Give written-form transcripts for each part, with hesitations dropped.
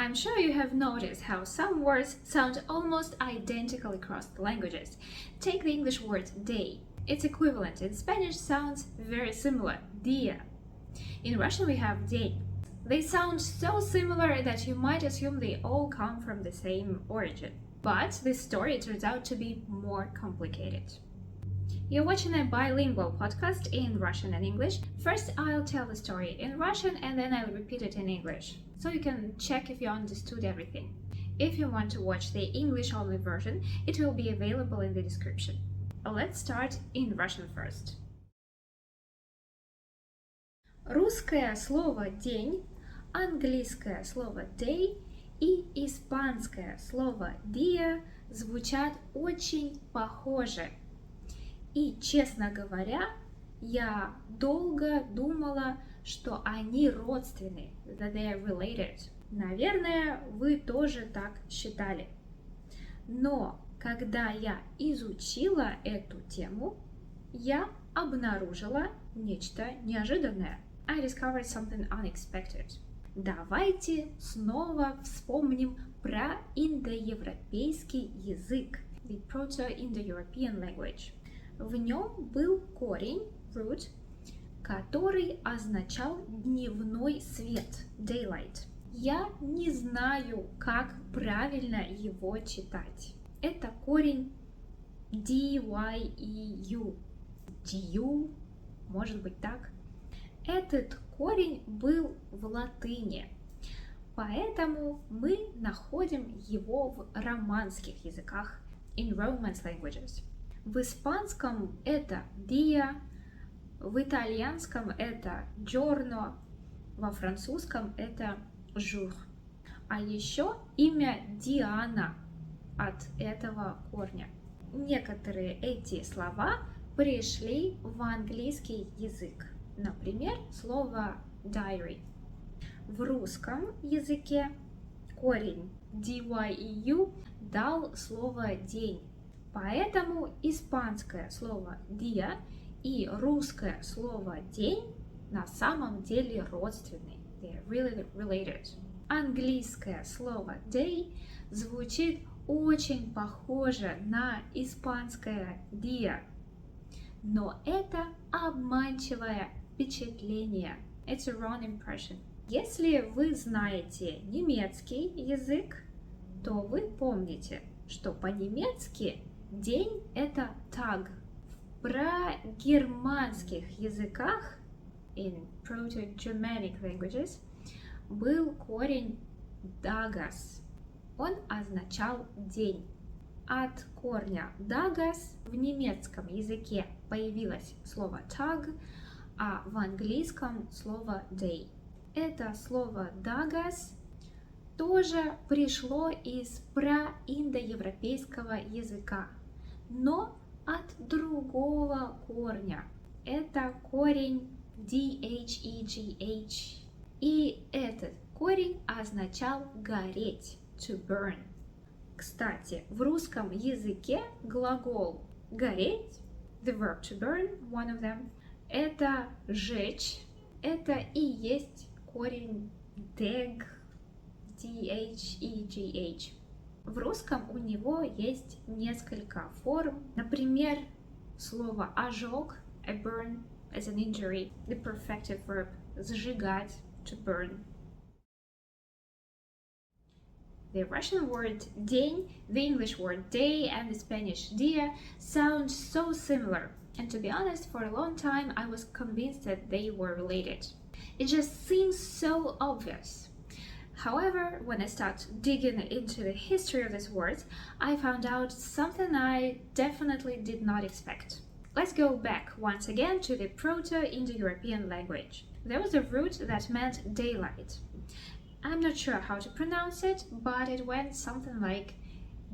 I'm sure you have noticed how some words sound almost identical across the languages. Take the English word day. Its equivalent in Spanish sounds very similar, dia. In Russian we have день. They sound so similar that you might assume they all come from the same origin. But this story turns out to be more complicated. You're watching a bilingual podcast in Russian and English. First, I'll tell the story in Russian and then I'll repeat it in English, so you can check if you understood everything. If you want to watch the English-only version, it will be available in the description. Let's start in Russian first. Русское слово «день», английское слово day и испанское слово día звучат очень похоже. И, честно говоря, я долго думала, что они родственны, that they are related. Наверное, вы тоже так считали. Но когда я изучила эту тему, я обнаружила нечто неожиданное. I discovered something unexpected. Давайте снова вспомним про индоевропейский язык, the Proto-Indo-European language. В нем был корень, root, который означал дневной свет, daylight. Я не знаю, как правильно его читать. Это корень dyu. Dyu, может быть так. Этот корень был в латыни, поэтому мы находим его в романских языках, in Romance languages. В испанском это día, в итальянском это giorno, во французском это jour. А еще имя Диана от этого корня. Некоторые эти слова пришли в английский язык. Например, слово diary. В русском языке корень dyu дал слово день. Поэтому испанское слово día и русское слово день на самом деле родственны. They are really related. Английское слово day звучит очень похоже на испанское día. Но это обманчивое впечатление. It's a wrong impression. Если вы знаете немецкий язык, то вы помните, что по-немецки день это Tag. В прогерманских языках, in Proto-Germanic languages, был корень dagas. Он означал день. От корня dagas в немецком языке появилось слово tag, а в английском слово day. Это слово dagas тоже пришло из проиндоевропейского языка, но от другого корня. Это корень dhegh. И этот корень означал гореть, to burn. Кстати, в русском языке глагол гореть, the verb to burn, one of them, это жечь, это и есть корень deg, dhegh. В русском у него есть несколько форм. Например, слово ожог, a burn, as an injury, the perfective verb сжигать, to burn. The Russian word день, the English word day, and the Spanish día sound so similar, and to be honest, for a long time I was convinced that they were related. It just seems so obvious. However, when I start digging into the history of these words, I found out something I definitely did not expect. Let's go back once again to the Proto-Indo-European language. There was a root that meant daylight. I'm not sure how to pronounce it, but it went something like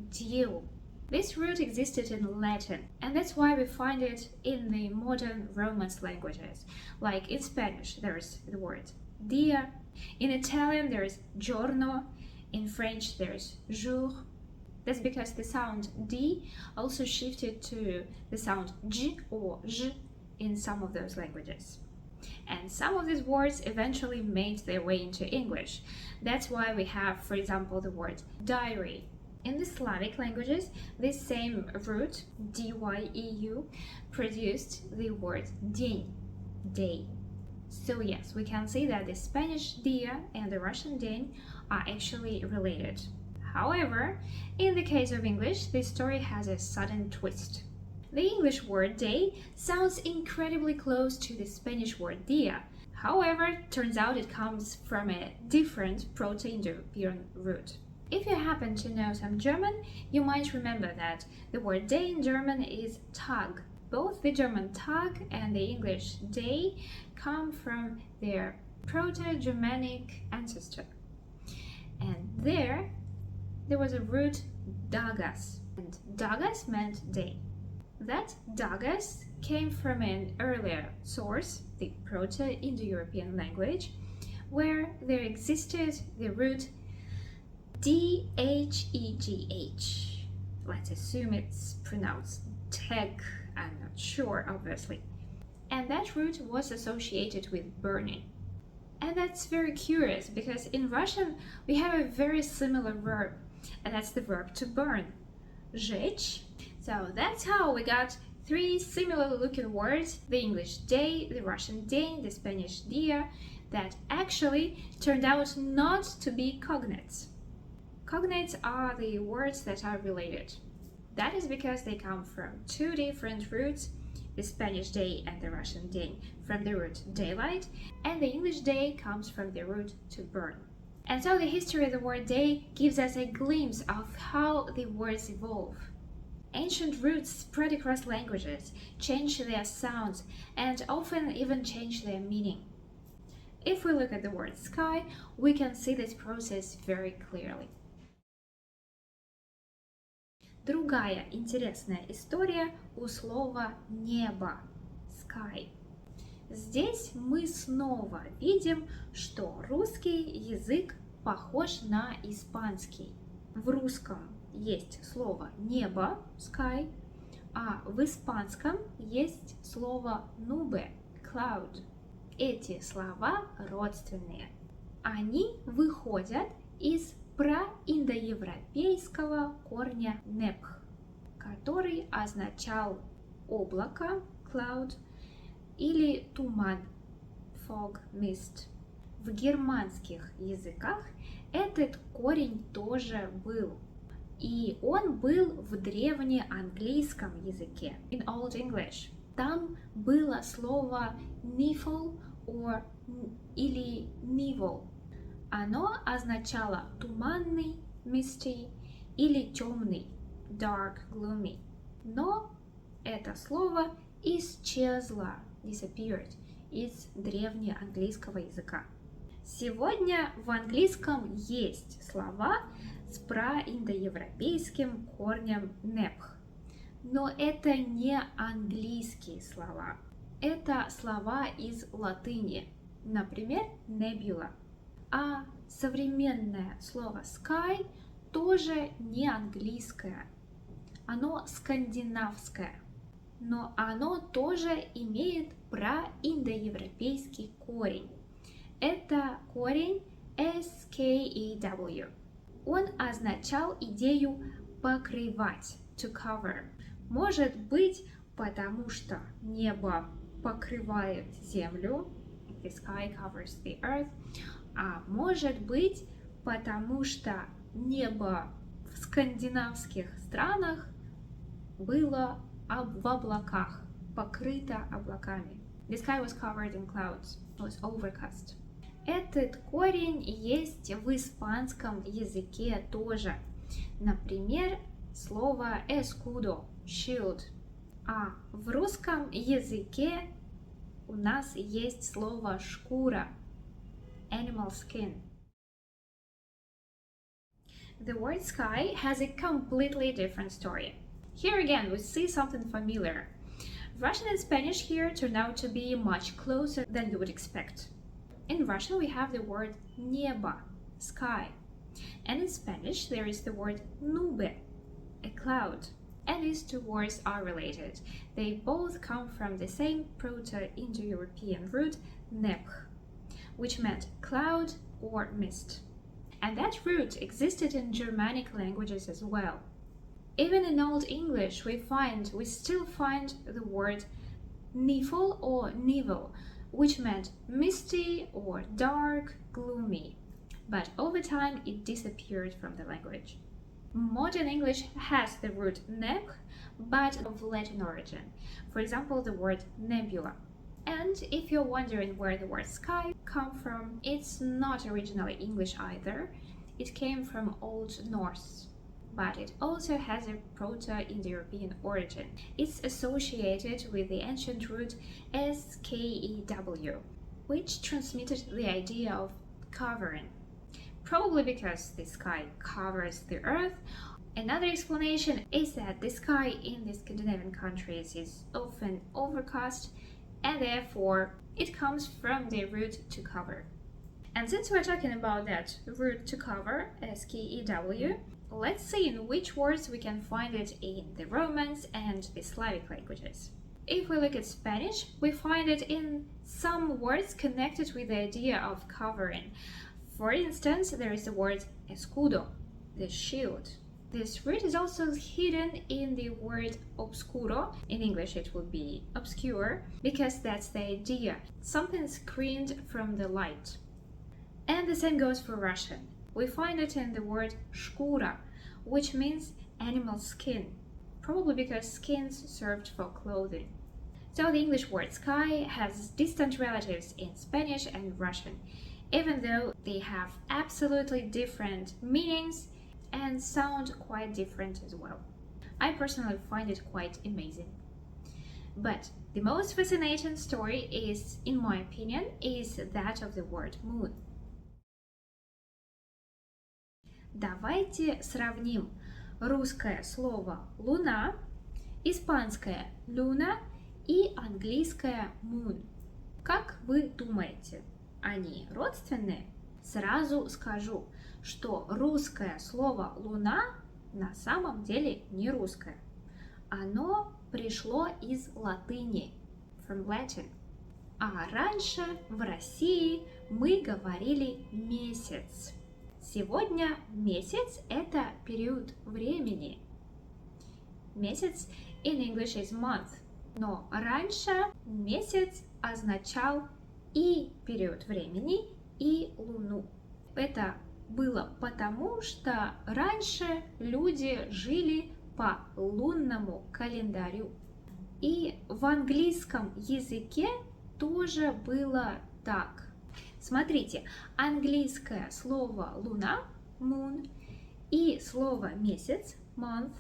dew. This root existed in Latin, and that's why we find it in the modern Romance languages. Like in Spanish, there's the word dia, in Italian there's giorno, in French there's jour. That's because the sound d also shifted to the sound j or j in some of those languages. And some of these words eventually made their way into English. That's why we have, for example, the word diary. In the Slavic languages, this same root, dyu, produced the word день, day. So yes, we can see that the Spanish dia and the Russian день are actually related. However, in the case of English, this story has a sudden twist. The English word day sounds incredibly close to the Spanish word dia. However, turns out it comes from a different Proto-Indo-European root. If you happen to know some German, you might remember that the word day in German is Tag. Both the German Tag and the English day come from their Proto-Germanic ancestor. And there was a root dagas, and dagas meant day. That dagas came from an earlier source, the Proto-Indo-European language, where there existed the root dhegh. Let's assume it's pronounced teg, I'm not sure, obviously. And that root was associated with burning. And that's very curious because in Russian we have a very similar verb, and that's the verb to burn, жечь. So that's how we got three similar looking words, the English day, the Russian день, the Spanish dia, that actually turned out not to be cognates. Cognates are the words that are related. That is because they come from two different roots, the Spanish day and the Russian день from the root daylight, and the English day comes from the root to burn. And so the history of the word day gives us a glimpse of how the words evolve. Ancient roots spread across languages, change their sounds, and often even change their meaning. If we look at the word sky, we can see this process very clearly. Другая интересная история у слова небо, sky. Здесь мы снова видим, что русский язык похож на испанский. В русском есть слово небо, sky, а в испанском есть слово nube, cloud. Эти слова родственные. Они выходят из проиндоевропейского корня neph, который означал облако, cloud, или туман, fog, mist. В германских языках этот корень тоже был. И он был в древнеанглийском языке, in Old English. Там было слово nifl или nivel. Оно означало туманный, misty, или темный, dark, gloomy. Но это слово исчезло, disappeared, из древнеанглийского языка. Сегодня в английском есть слова с проиндоевропейским корнем neph. Но это не английские слова. Это слова из латыни, например, nebula. А современное слово sky тоже не английское. Оно скандинавское. Но оно тоже имеет проиндоевропейский корень. Это корень SKEW. Он означал идею покрывать, to cover. Может быть, потому что небо покрывает землю, the sky covers the earth, а может быть, потому что небо в скандинавских странах было в облаках, покрыто облаками. The sky was covered in clouds, was overcast. Этот корень есть в испанском языке тоже. Например, слово escudo, shield. А в русском языке у нас есть слово шкура, animal skin. The word sky has a completely different story. Here again, we see something familiar. Russian and Spanish here turn out to be much closer than you would expect. In Russian, we have the word небо, sky. And in Spanish, there is the word nube, a cloud. And these two words are related. They both come from the same Proto-Indo-European root, neph, which meant cloud or mist. And that root existed in Germanic languages as well. Even in Old English, we still find the word nivel or nivel, which meant misty or dark, gloomy. But over time, it disappeared from the language. Modern English has the root neb, but of Latin origin. For example, the word nebula. And if you're wondering where the word sky comes from, it's not originally English either. It came from Old Norse, but it also has a Proto-Indo-European origin. It's associated with the ancient root skew, which transmitted the idea of covering, probably because the sky covers the earth. Another explanation is that the sky in the Scandinavian countries is often overcast, and therefore it comes from the root to cover. And since we're talking about that root to cover, skew, let's see in which words we can find it in the Romance and the Slavic languages. If we look at Spanish, we find it in some words connected with the idea of covering. For instance, there is the word escudo, the shield. This root is also hidden in the word obscuro. In English it would be obscure, because that's the idea, something screened from the light. And the same goes for Russian. We find it in the word shkura, which means animal skin, probably because skins served for clothing. So the English word sky has distant relatives in Spanish and Russian, even though they have absolutely different meanings and sound quite different as well. I personally find it quite amazing. But the most fascinating story is, in my opinion, is that of the word moon. Давайте сравним русское слово «луна», испанское «luna» и английское «moon». Как вы думаете, они родственные? Сразу скажу, что русское слово «луна» на самом деле не русское. Оно пришло из латыни, from Latin. А раньше в России мы говорили «месяц». Сегодня месяц – это период времени. Месяц in English is month. Но раньше месяц означал и период времени, и луну. Это было потому, что раньше люди жили по лунному календарю. И в английском языке тоже было так. Смотрите, английское слово луна, moon, и слово месяц, month,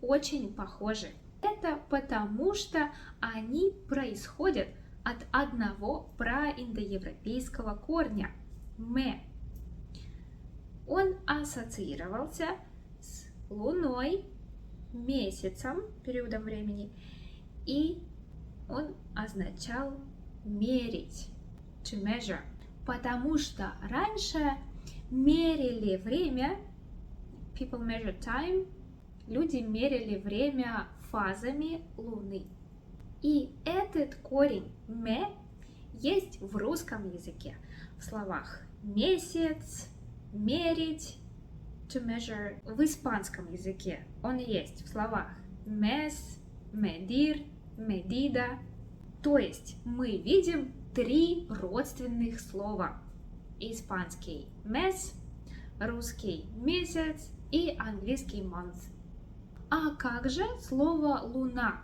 очень похожи. Это потому, что они происходят от одного проиндоевропейского корня «ме». Он ассоциировался с луной, месяцем, периодом времени, и он означал мерить, to measure. Потому что раньше мерили время, people measured time, люди мерили время фазами Луны. И этот корень «ме» есть в русском языке, в словах «месяц», «мерить», to measure. В испанском языке он есть в словах «mes», «medir», «medida». То есть мы видим три родственных слова. Испанский mes, русский месяц и английский month. А как же слово луна?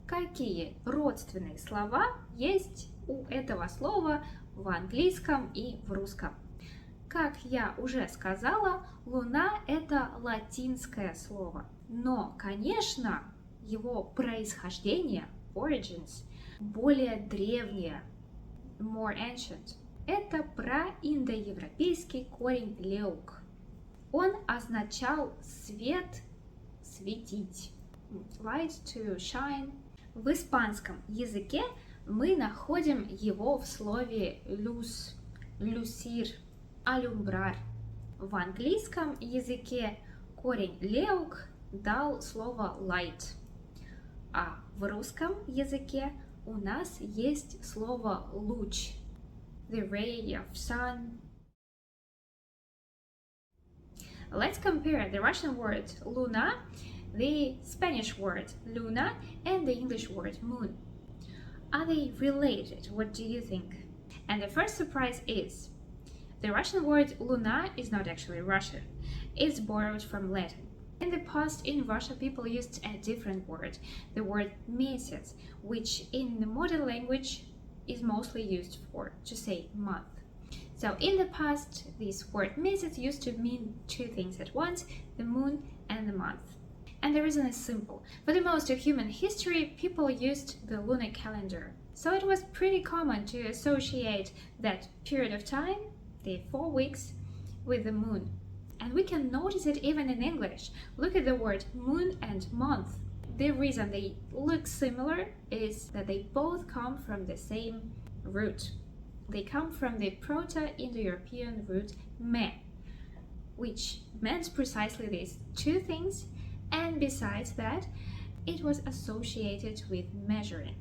Какие родственные слова есть у этого слова в английском и в русском? Как я уже сказала, луна – это латинское слово. Но, конечно, его происхождение, origins, более древнее, more ancient. Это проиндоевропейский корень леук. Он означал свет, светить, light to shine. В испанском языке мы находим его в слове luz, lucir, alumbrar. В английском языке корень леук дал слово light, а в русском языке у нас есть слово луч, the ray of sun. Let's compare the Russian word luna, the Spanish word luna, and the English word moon. Are they related? What do you think? And the first surprise is the Russian word luna is not actually Russian. It's borrowed from Latin. In the past, in Russia, people used a different word, the word месяц, which in the modern language is mostly used to say month. So in the past, this word месяц used to mean two things at once, the moon and the month. And the reason is simple. For the most of human history, people used the lunar calendar. So it was pretty common to associate that period of time, the 4 weeks, with the moon. And we can notice it even in English. Look at the word moon and month. The reason they look similar is that they both come from the same root. They come from the Proto-Indo-European root me, which meant precisely these two things, and besides that, it was associated with measuring.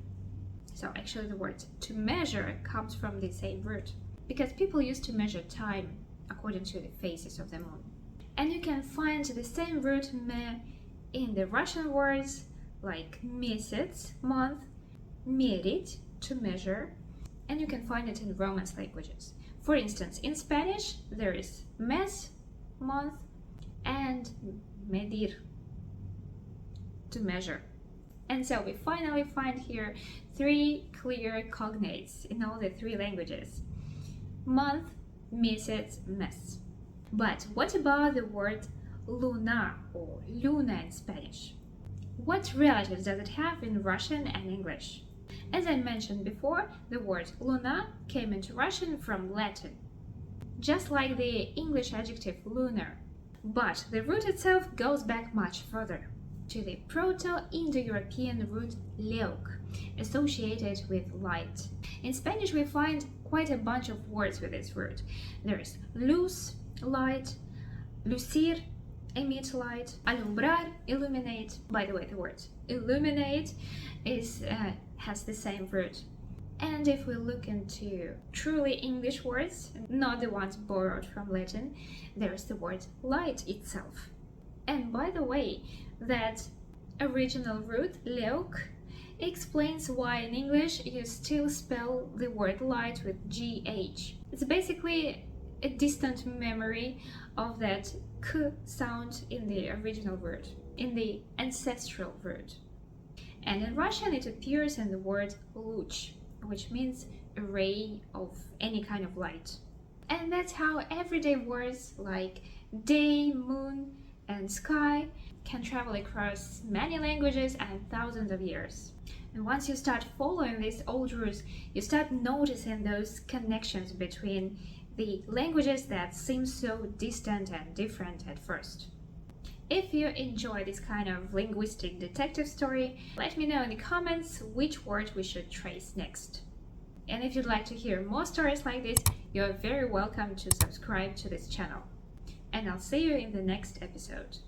So actually the word to measure comes from the same root, because people used to measure time according to the phases of the moon. And you can find the same root me in the Russian words like месяц, month, мерить, to measure, and you can find it in Romance languages. For instance, in Spanish, there is mes, month, and medir, to measure. And so we finally find here three clear cognates in all the three languages: month, месяц, mes. But what about the word luna or luna in Spanish? What relatives does it have in Russian and English? As I mentioned before, the word luna came into Russian from Latin, just like the English adjective lunar. But the root itself goes back much further, to the Proto-Indo-European root leuk, associated with light. In Spanish we find quite a bunch of words with this root. There's luz, light, lucir, emit light, alumbrar, illuminate. By the way, the word illuminate has the same root. And if we look into truly English words, not the ones borrowed from Latin, there's the word light itself. And by the way, that original root, leuk, explains why in English you still spell the word light with GH. It's basically a distant memory of that k sound in the original root, in the ancestral root. And in Russian it appears in the word luch, which means a ray of any kind of light. And that's how everyday words like day, moon, and sky can travel across many languages and thousands of years. And once you start following these old roots, you start noticing those connections between the languages that seem so distant and different at first. If you enjoy this kind of linguistic detective story, let me know in the comments which word we should trace next. And if you'd like to hear more stories like this, you're very welcome to subscribe to this channel. And I'll see you in the next episode.